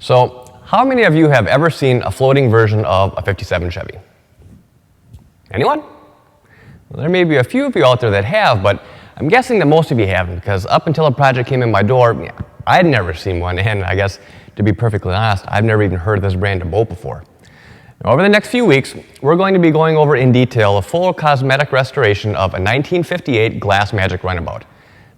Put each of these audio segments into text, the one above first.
So, how many of you have ever seen a floating version of a 57 Chevy? Anyone? Well, there may be a few of you out there that have, but I'm guessing that most of you haven't, because up until a project came in my door, I'd never seen one, and I guess, to be perfectly honest, I've never even heard of this brand of boat before. Now, over the next few weeks, we're going to be going over in detail a full cosmetic restoration of a 1958 Glass Magic runabout.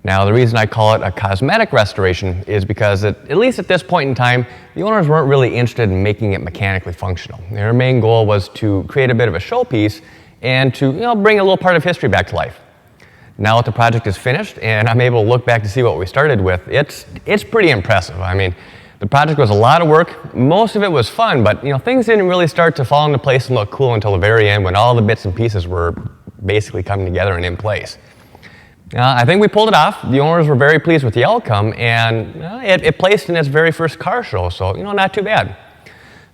Now, the reason I call it a cosmetic restoration is because, at least at this point in time, the owners weren't really interested in making it mechanically functional. Their main goal was to create a bit of a showpiece and to bring a little part of history back to life. Now that the project is finished and I'm able to look back to see what we started with, it's pretty impressive. I mean, the project was a lot of work. Most of it was fun, but things didn't really start to fall into place and look cool until the very end, when all the bits and pieces were basically coming together and in place. I think we pulled it off. The owners were very pleased with the outcome, and it placed in its very first car show, so not too bad.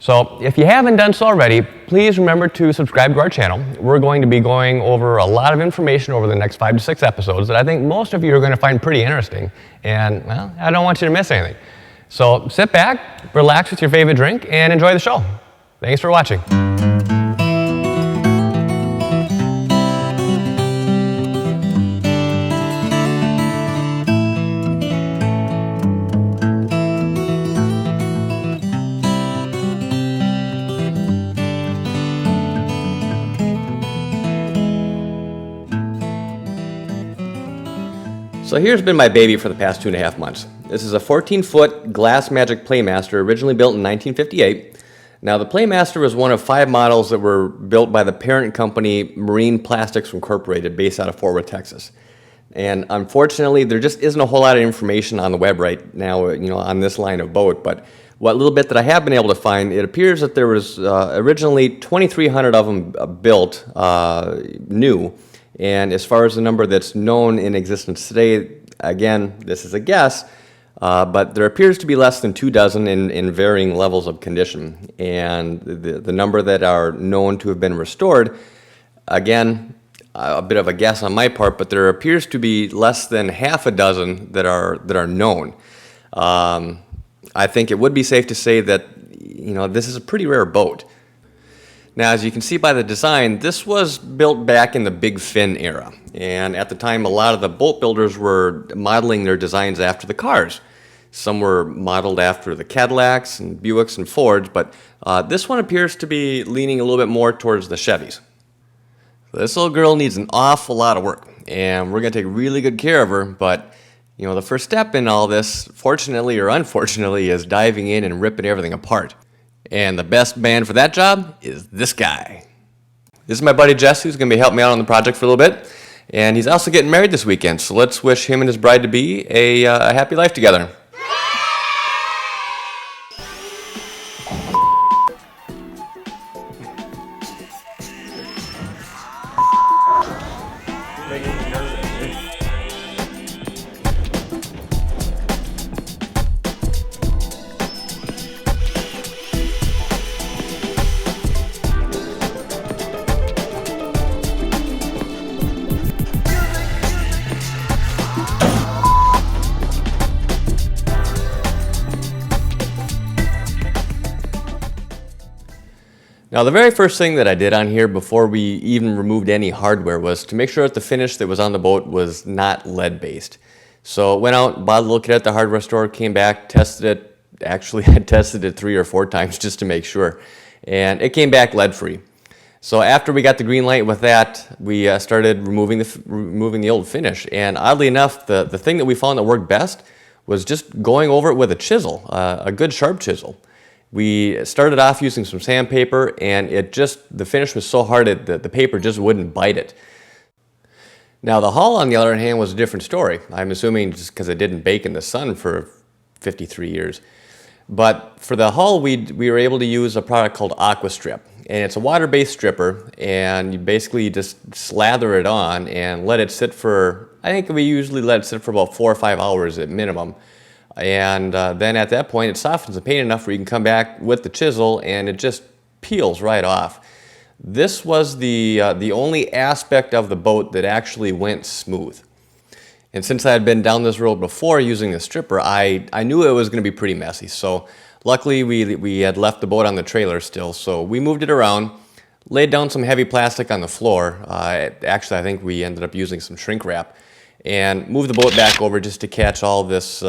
So if you haven't done so already, please remember to subscribe to our channel. We're going to be going over a lot of information over the next 5 to 6 episodes that I think most of you are going to find pretty interesting, and I don't want you to miss anything. So sit back, relax with your favorite drink, and enjoy the show. Thanks for watching. So here's been my baby for the past 2.5 months. This is a 14-foot Glass Magic Playmaster, originally built in 1958. Now, the Playmaster was one of 5 models that were built by the parent company Marine Plastics Incorporated, based out of Fort Worth, Texas. And unfortunately, there just isn't a whole lot of information on the web right now, on this line of boat. But what little bit that I have been able to find, it appears that there was originally 2,300 of them built new. And as far as the number that's known in existence today, again, this is a guess, but there appears to be less than 2 dozen in varying levels of condition. And the number that are known to have been restored, again, a bit of a guess on my part, but there appears to be less than half a dozen that are known. I think it would be safe to say that this is a pretty rare boat. Now, as you can see by the design, this was built back in the Big Fin era. And at the time, a lot of the boat builders were modeling their designs after the cars. Some were modeled after the Cadillacs and Buicks and Fords, but this one appears to be leaning a little bit more towards the Chevys. This little girl needs an awful lot of work, and we're going to take really good care of her, but the first step in all this, fortunately or unfortunately, is diving in and ripping everything apart. And the best man for that job is this guy. This is my buddy Jesse, who's going to be helping me out on the project for a little bit. And he's also getting married this weekend, so let's wish him and his bride-to-be a happy life together. Now, the very first thing that I did on here before we even removed any hardware was to make sure that the finish that was on the boat was not lead-based. So went out, bought a little kit at the hardware store, came back, tested it. Actually, I tested it 3 or 4 times just to make sure. And it came back lead-free. So after we got the green light with that, we started removing the old finish. And oddly enough, the thing that we found that worked best was just going over it with a chisel, a good sharp chisel. We started off using some sandpaper, and the finish was so hard that the paper just wouldn't bite it. Now, the hull, on the other hand, was a different story. I'm assuming just because it didn't bake in the sun for 53 years. But for the hull, we were able to use a product called Aquastrip. And it's a water-based stripper, and you basically just slather it on and let it sit for, I think we usually let it sit for about 4 or 5 hours at minimum. And then at that point, it softens the paint enough where you can come back with the chisel and it just peels right off. This was the only aspect of the boat that actually went smooth. And since I had been down this road before using the stripper, I knew it was going to be pretty messy. So luckily we had left the boat on the trailer still, so we moved it around, laid down some heavy plastic on the floor. Actually, I think we ended up using some shrink wrap, and moved the boat back over just to catch all this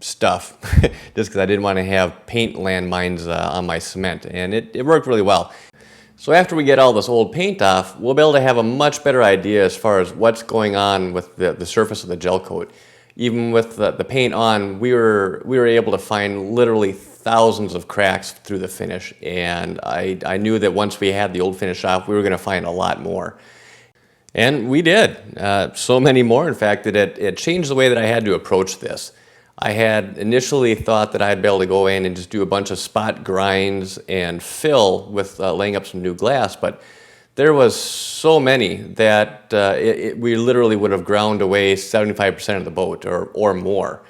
stuff, just because I didn't want to have paint landmines on my cement, and it worked really well. So after we get all this old paint off, we'll be able to have a much better idea as far as what's going on with the surface of the gel coat. Even with the paint on, we were able to find literally thousands of cracks through the finish, and I knew that once we had the old finish off, we were going to find a lot more. And we did, so many more, in fact, that it changed the way that I had to approach this. I had initially thought that I'd be able to go in and just do a bunch of spot grinds and fill with laying up some new glass, but there was so many that we literally would have ground away 75% of the boat or more.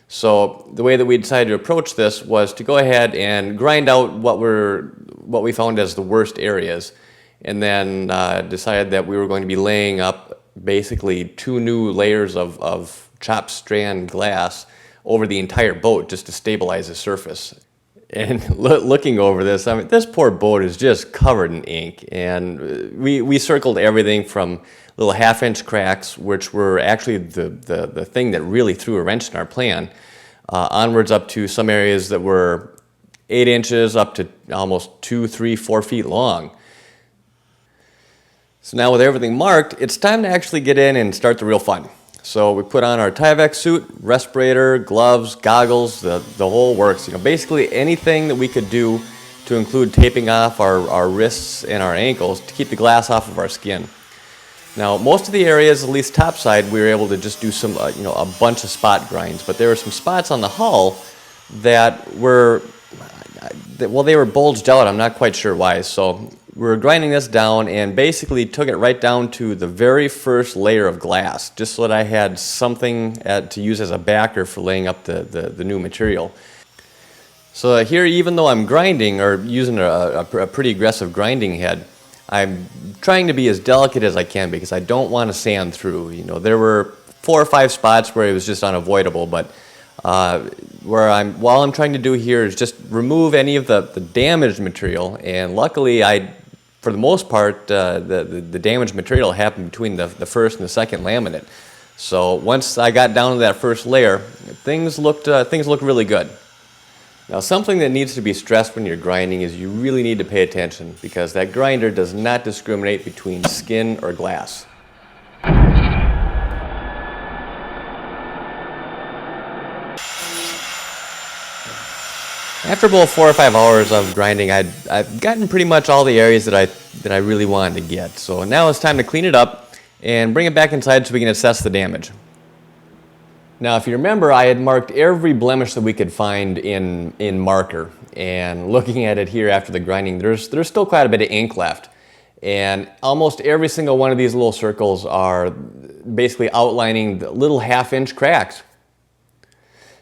So the way that we decided to approach this was to go ahead and grind out what we found as the worst areas, and then decided that we were going to be laying up basically 2 new layers of chopped strand glass over the entire boat just to stabilize the surface. And looking over this, I mean, this poor boat is just covered in ink, and we circled everything from little 1/2-inch cracks, which were actually the thing that really threw a wrench in our plan, onwards up to some areas that were 8 inches up to almost 2, 3, 4 feet long. So now with everything marked, it's time to actually get in and start the real fun. So we put on our Tyvek suit, respirator, gloves, goggles, the whole works. You know, basically anything that we could do to include taping off our wrists and our ankles to keep the glass off of our skin. Now, most of the areas, at least topside, we were able to just do some, a bunch of spot grinds. But there were some spots on the hull that were, well, they were bulged out. I'm not quite sure why. So we're grinding this down and basically took it right down to the very first layer of glass, just so that I had something to use as a backer for laying up the new material. So here, even though I'm grinding or using a pretty aggressive grinding head, I'm trying to be as delicate as I can because I don't want to sand through. You know, there were 4 or 5 spots where it was just unavoidable, but while I'm trying to do here is just remove any of the damaged material, and luckily for the most part, the damaged material happened between the first and the second laminate. So once I got down to that first layer, things looked really good. Now, something that needs to be stressed when you're grinding is you really need to pay attention, because that grinder does not discriminate between skin or glass. After about 4 or 5 hours of grinding, I've gotten pretty much all the areas that I really wanted to get. So now it's time to clean it up and bring it back inside so we can assess the damage. Now, if you remember, I had marked every blemish that we could find in marker, and looking at it here after the grinding, there's still quite a bit of ink left, and almost every single one of these little circles are basically outlining the little 1/2-inch cracks.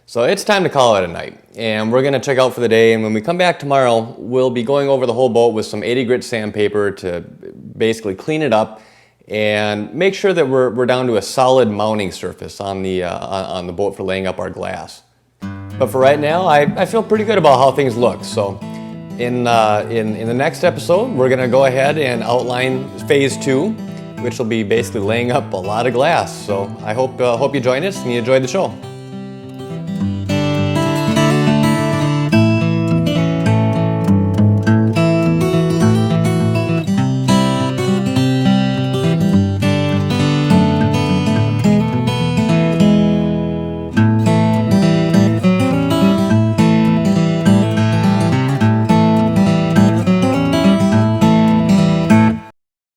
So it's time to call it a night, and we're going to check out for the day, and when we come back tomorrow, we'll be going over the whole boat with some 80 grit sandpaper to basically clean it up and make sure that we're down to a solid mounting surface on the boat for laying up our glass. But for right now, I feel pretty good about how things look. So in the next episode, we're going to go ahead and outline phase 2, which will be basically laying up a lot of glass. So I hope you join us and you enjoyed the show.